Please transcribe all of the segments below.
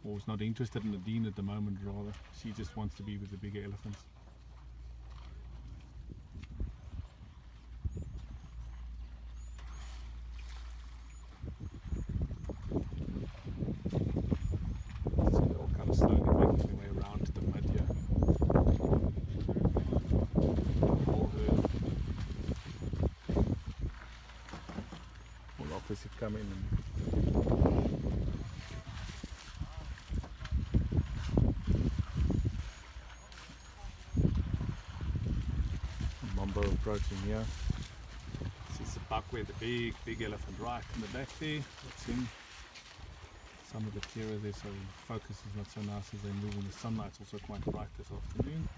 or is not interested in the dean at the moment. Rather, she just wants to be with the bigger elephants. So they're all kind of slowly making their way around to the mud here. The whole herd will obviously come in and approaching here. This is the buckwheat, the big elephant right in the back there. That's him. Some of the clearer there, so focus is not so nice as they move, and the sunlight's also quite bright this afternoon.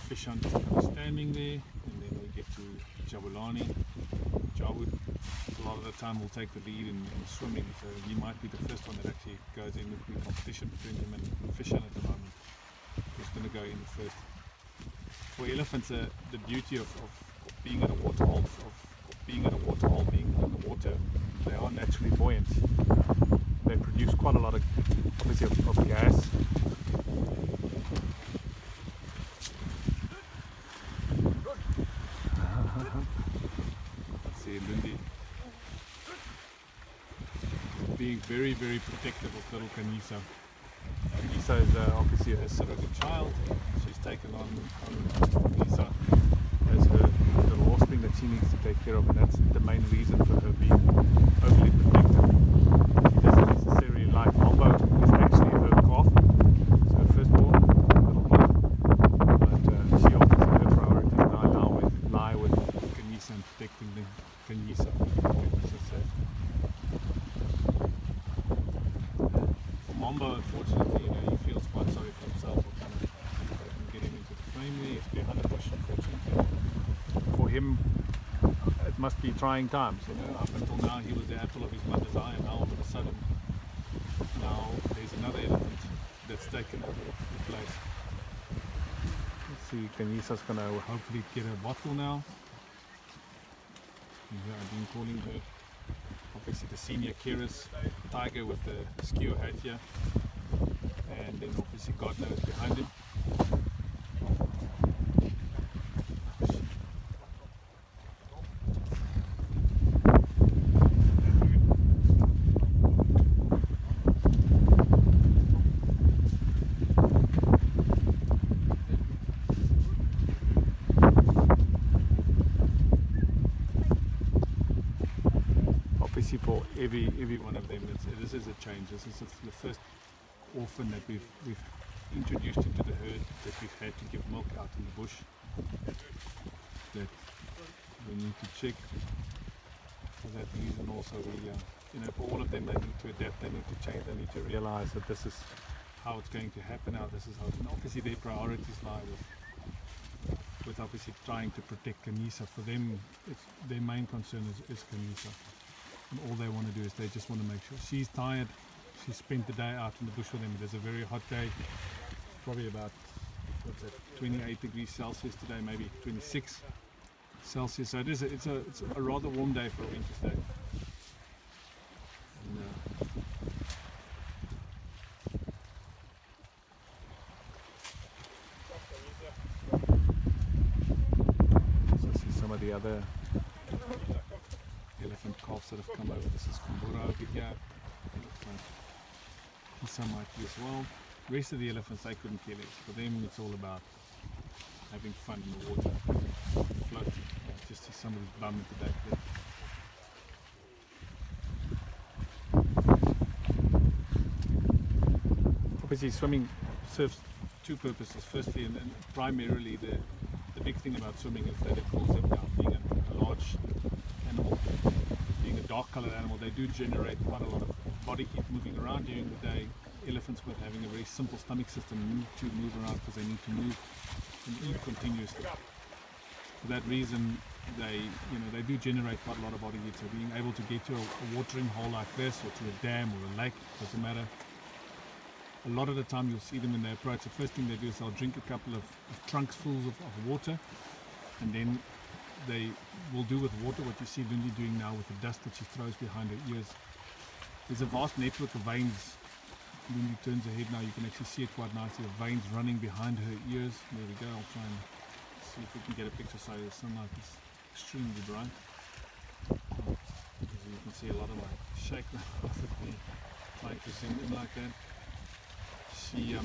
Fish hunters kind of standing there, and then we get to Jabulani. Jabud, a lot of the time will take the lead in swimming, so he might be the first one that actually goes in with the competition between him and Fish Hunt at the moment. Who's going to go in first? For elephants, the beauty of being in a waterhole, being in the water, they are naturally buoyant. They produce quite a lot of, obviously, of gas. See Lundi being very, very protective of little Khanyisa. Khanyisa is obviously a surrogate child. She's taken on Khanyisa as her little offspring that she needs to take care of, and that's the main reason for her being overly protective. She doesn't necessarily like Mambo, is actually her calf, so her firstborn, little one. But she obviously, her priorities lie with Khanyisa and protecting the Khanyisa. For Mambo, unfortunately, he feels quite sorry for himself. He's behind the bush, unfortunately. For him, it must be trying times. Up until now, he was the apple of his mother's eye, and now all of a sudden, now there's another elephant that's taken his place. Let's see, Khanyisa's going to hopefully get a bottle now. Here I've been calling her, obviously, the senior carers, tiger with the skewer hat here, and then obviously God knows behind him. For every one of them, this is a change. This is the first orphan that we've introduced into the herd that we've had to give milk out in the bush. That we need to check. For that reason, also for all of them, they need to adapt. They need to change. They need to realize that this is how it's going to happen now. This is how. And obviously, their priorities lie with obviously trying to protect Khanyisa. For them, their main concern is Khanyisa. And all they want to do is they just want to make sure she's tired. She spent the day out in the bush with them. It is a very hot day. It's probably about 28 degrees Celsius today, maybe 26 Celsius. So it's a rather warm day for a winter's day. So I see some of the other elephant calves that have come over. This is Kumbura over here. Some might be as well. The rest of the elephants, they couldn't care less. For them, it's all about having fun in the water, floating. Just see somebody's bum at the back there. Obviously, swimming serves two purposes. Firstly, and primarily, the big thing about swimming is that it cools them down. Being a large animal, being a dark colored animal, they do generate quite a lot of body heat moving around during the day. Elephants, with having a very simple stomach system, need to move around because they need to move and eat continuously. For that reason, they do generate quite a lot of body heat. So being able to get to a watering hole like this, or to a dam or a lake, doesn't matter. A lot of the time you'll see them when they approach, the first thing they do is they'll drink a couple of trunks fulls of water, and then they will do with water what you see Lindy doing now with the dust that she throws behind her ears. There's a vast network of veins. When he turns her head now, you can actually see it quite nicely. The veins running behind her ears. There we go. I'll try and see if we can get a picture. So the sunlight is extremely bright. As you can see, a lot of like shake off of me trying to send in like that. She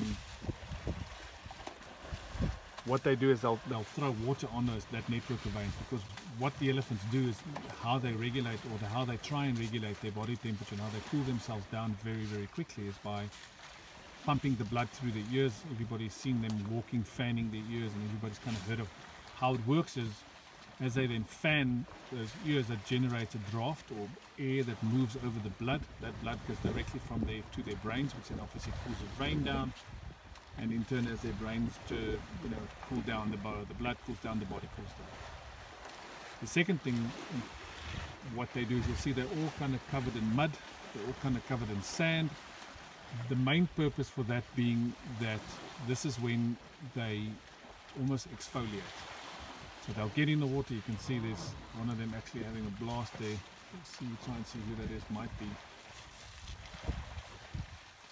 what they do is they'll throw water on that network of veins, because what the elephants do is how they regulate, or how they try and regulate their body temperature and how they cool themselves down very, very quickly, is by pumping the blood through their ears. Everybody's seen them walking, fanning their ears, and everybody's kind of heard of how it works. Is as they then fan those ears, that generates a draft or air that moves over the blood. That blood goes directly from there to their brains, which then obviously cools the brain down. And in turn, as their brains cool down, the blood cools down, the body cools down. The second thing, what they do is, you'll see they're all kind of covered in mud, they're all kind of covered in sand. The main purpose for that being that this is when they almost exfoliate. So they'll get in the water. You can see there's one of them actually having a blast there. Try and see who that is. Might be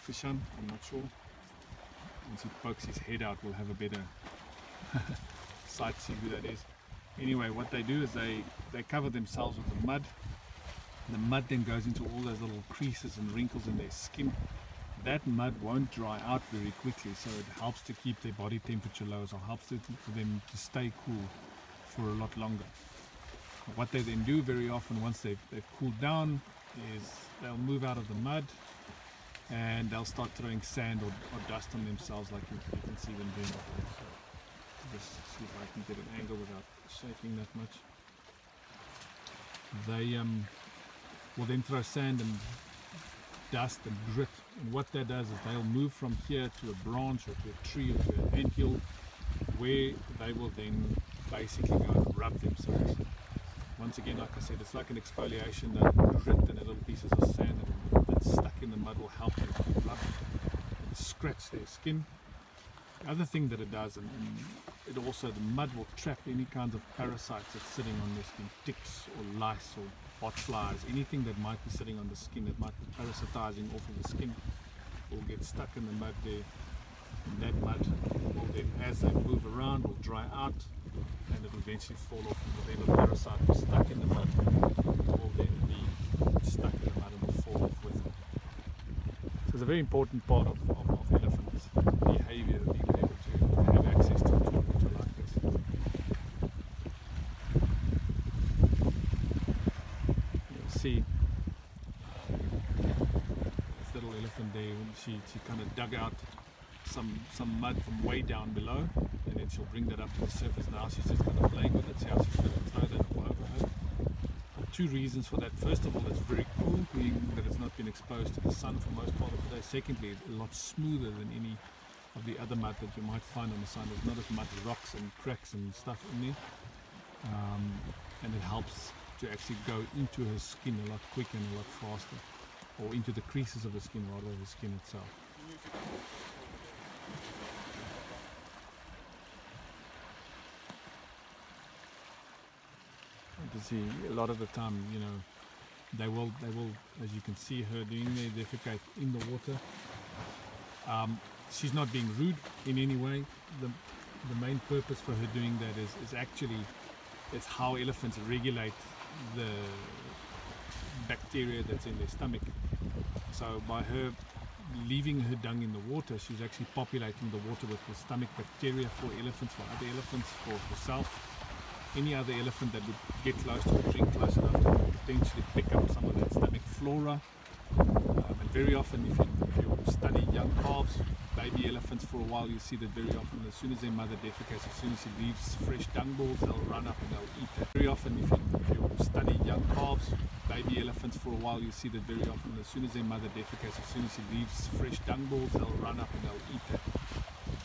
Fishan, I'm not sure. Once he pokes his head out, we'll have a better sight to see who that is. Anyway, what they do is they cover themselves with the mud. The mud then goes into all those little creases and wrinkles in their skin. That mud won't dry out very quickly, so it helps to keep their body temperature low, so it helps for them to stay cool for a lot longer. What they then do very often, once they've cooled down, is they'll move out of the mud and they'll start throwing sand or dust on themselves, like you can see them doing. So just see if I can get an angle without shaking that much. They will then throw sand and dust and grit, and what that does is they'll move from here to a branch or to a tree or to an anthill, where they will then basically go and rub themselves. Once again, like I said, it's like an exfoliation. That grit and the little pieces of sand that's stuck in the mud will help them to rub and scratch their skin. The other thing that it does, and it also, the mud will trap any kinds of parasites that's sitting on their skin, ticks or lice or botflies, anything that might be sitting on the skin that might be parasitizing off of the skin, will get stuck in the mud there. And that mud will then, as they move around, will dry out, and it will eventually fall off, and then the parasite is stuck in the mud will then be stuck in the mud and will fall off with it. So it's a very important part of elephants' behaviour, being able to have access to water like this. You'll see this little elephant there, she kind of dug out some mud from way down below, and then she'll bring that up to the surface. Now she's just kind of playing with it, see how she's going to throw that all over her. Two reasons for that. First of all, it's very cool, being that it's not been exposed to the sun for most part of the day. Secondly, it's a lot smoother than any of the other mud that you might find on the sun. There's not as much rocks and cracks and stuff in there, and it helps to actually go into her skin a lot quicker and a lot faster, or into the creases of the skin rather than the skin itself. To see a lot of the time, they will, as you can see her doing there, defecate in the water. She's not being rude in any way. The main purpose for her doing that is actually, it's how elephants regulate the bacteria that's in their stomach. So by her leaving her dung in the water, she's actually populating the water with the stomach bacteria for elephants, for other elephants, for herself. Any other elephant that would get close to her, drink close enough to potentially pick up some of that stomach flora. And very often, if you study young calves, baby elephants for a while, you see that very often, as soon as their mother defecates, as soon as she leaves fresh dung balls, they'll run up and they'll eat that. Very often, if you study young calves, baby elephants for a while, you see that very often, as soon as their mother defecates, as soon as she leaves fresh dung balls, they'll run up and they'll eat that.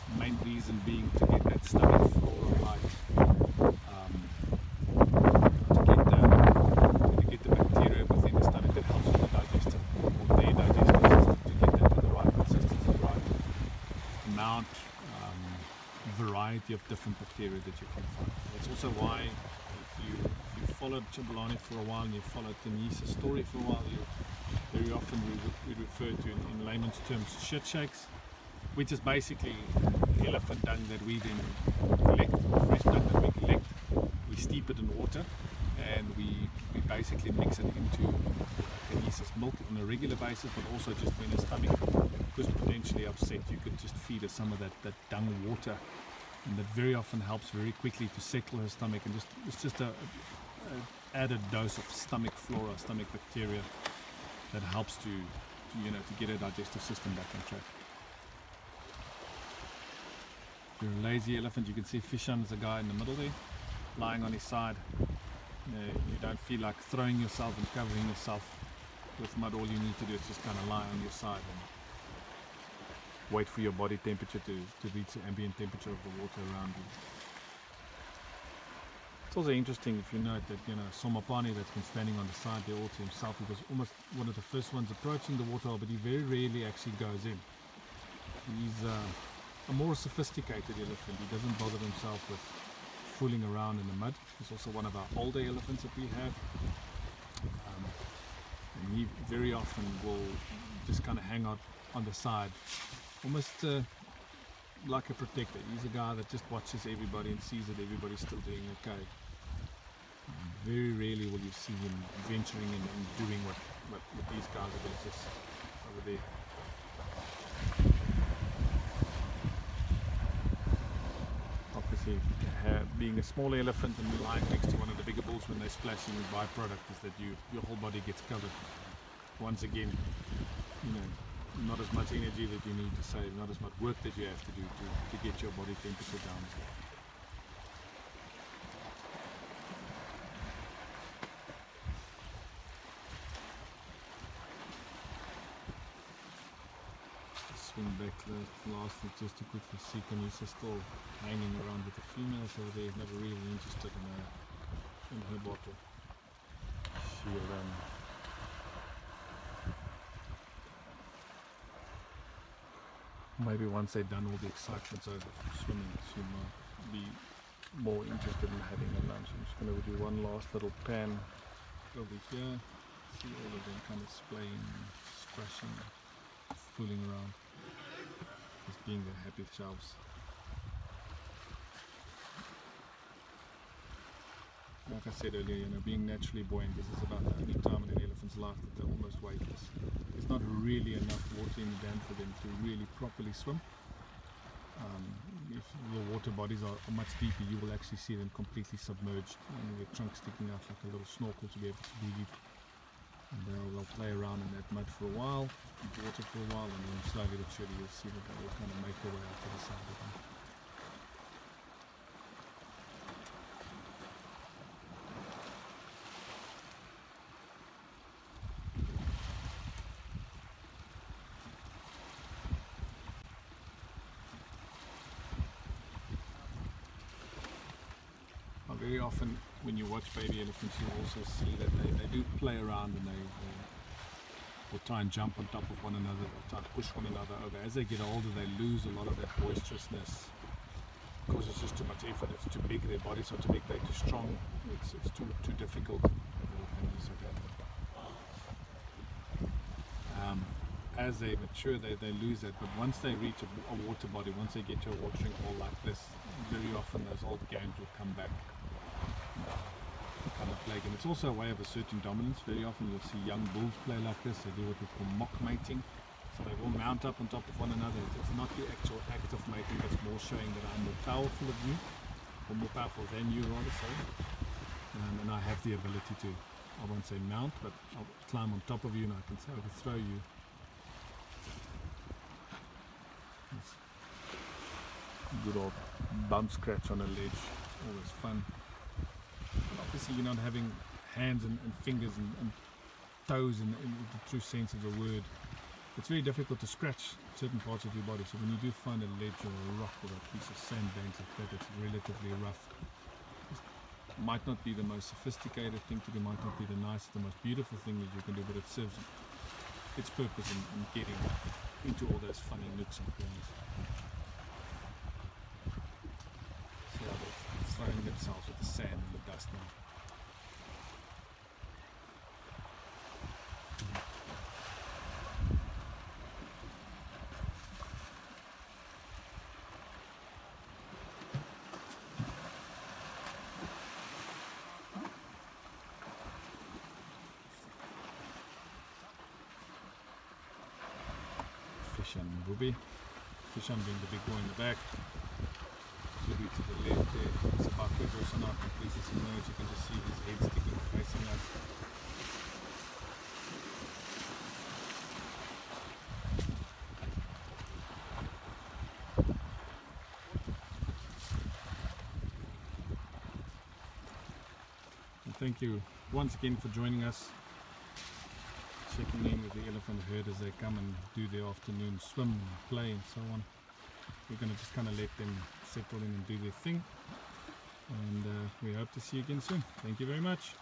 The main reason being to get that stomach flora right. To get the bacteria within the stomach that helps with the digestion, or their digestive system, to get that to the right consistency, the right amount, variety of different bacteria that you can find. That's also why if you followed Jabulani for a while and you followed Khanyisa's story for a while, you very often we refer to in layman's terms shit shakes, which is basically elephant dung that we then collect, fresh dung that we collect. We steep it in water and we basically mix it into Khanyis's milk on a regular basis, but also just when her stomach was potentially upset, you could just feed her some of that dung water, and that very often helps very quickly to settle her stomach, and it's just a added dose of stomach flora, stomach bacteria that helps to get her digestive system back on track. If you're a lazy elephant, you can see Fishan is a guy in the middle there, lying on his side. You don't feel like throwing yourself and covering yourself with mud. All you need to do is just kind of lie on your side and wait for your body temperature to reach the ambient temperature of the water around you. It's also interesting if you note that, Somapani that's been standing on the side there all to himself, he was almost one of the first ones approaching the waterhole, but he very rarely actually goes in. He's a more sophisticated elephant. He doesn't bother himself with fooling around in the mud. He's also one of our older elephants that we have. And he very often will just kind of hang out on the side, almost like a protector. He's a guy that just watches everybody and sees that everybody's still doing okay. Very rarely will you see him venturing in and doing what these guys are doing just over there. Obviously, being a small elephant and lying next to one of the bigger bulls when they're splashing, the byproduct is that your whole body gets covered. Once again, not as much energy that you need to save, not as much work that you have to do to get your body temperature down as well. Swing back lastly just to quickly see Khanyisa still hanging around with the females over there, never really interested in her bottle. She'll maybe once they've done all the excitements over from swimming, she might be more interested in having a lunch. I'm just going to do one last little pan over here. See all of them kind of splaying, splashing, fooling around, just being their happy selves. Like I said earlier, being naturally buoyant, this is about the only time in an elephant's life that they're almost weightless. There's not really enough water in the dam for them to really properly swim. If the water bodies are much deeper, you will actually see them completely submerged and their trunk sticking out like a little snorkel to be able to breathe. And they'll play around in that mud for a while, in the water for a while, and then slowly but surely you'll see that they will kind of make their way out to the side of them. Very often when you watch baby elephants, you also see that they do play around and they will try and jump on top of one another, they'll try to push one another over. As they get older, they lose a lot of that boisterousness because it's just too much effort, it's too big, their bodies are too big, they're too strong, it's too difficult. As they mature, they lose that, but once they reach a water body, once they get to a watering hole like this, very often those old gangs will come back. Kind of play. And it's also a way of asserting dominance. Very often you'll see young bulls play like this. They do what we call mock mating. So they will mount up on top of one another. It's not the actual act of mating, that's more showing that I'm more powerful of you, or more powerful than you, rather say. And I have the ability to, I won't say mount, but I'll climb on top of you and I can overthrow you. It's a good old bump scratch on a ledge, always fun. And obviously you're not having hands and fingers and toes in the true sense of the word. It's very difficult to scratch certain parts of your body, so when you do find a ledge or a rock or a piece of sandbank like that that's relatively rough, it might not be the most sophisticated thing to do, might not be the nicest, the most beautiful thing that you can do, but it serves its purpose in getting into all those funny nooks and corners. See how they're throwing themselves with the sand and the dust now. Fishan Bubi. Fishan being the big boy in the back. Bubi to the left there. Sparkle is also not completely submerged. You can just see his head sticking facing us. And thank you once again for joining us. Checking in with the elephant herd as they come and do their afternoon swim, play and so on. We're going to just kind of let them settle in and do their thing, and we hope to see you again soon. Thank you very much.